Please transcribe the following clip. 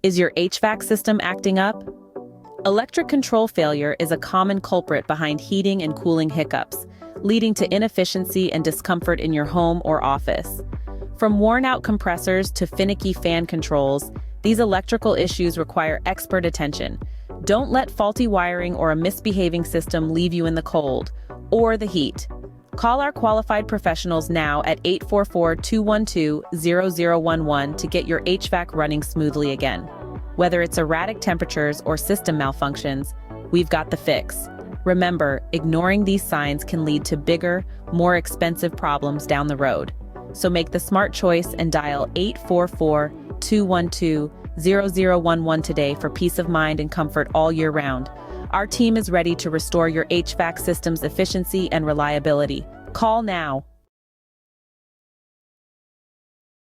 Is your HVAC system acting up? Electric control failure is a common culprit behind heating and cooling hiccups, leading to inefficiency and discomfort in your home or office. From worn-out compressors to finicky fan controls, these electrical issues require expert attention. Don't let faulty wiring or a misbehaving system leave you in the cold or the heat. Call our qualified professionals now at 844-212-0011 to get your HVAC running smoothly again. Whether it's erratic temperatures or system malfunctions, we've got the fix. Remember, ignoring these signs can lead to bigger, more expensive problems down the road. So make the smart choice and dial 844-212-0011 today for peace of mind and comfort all year round. Our team is ready to restore your HVAC system's efficiency and reliability. Call now.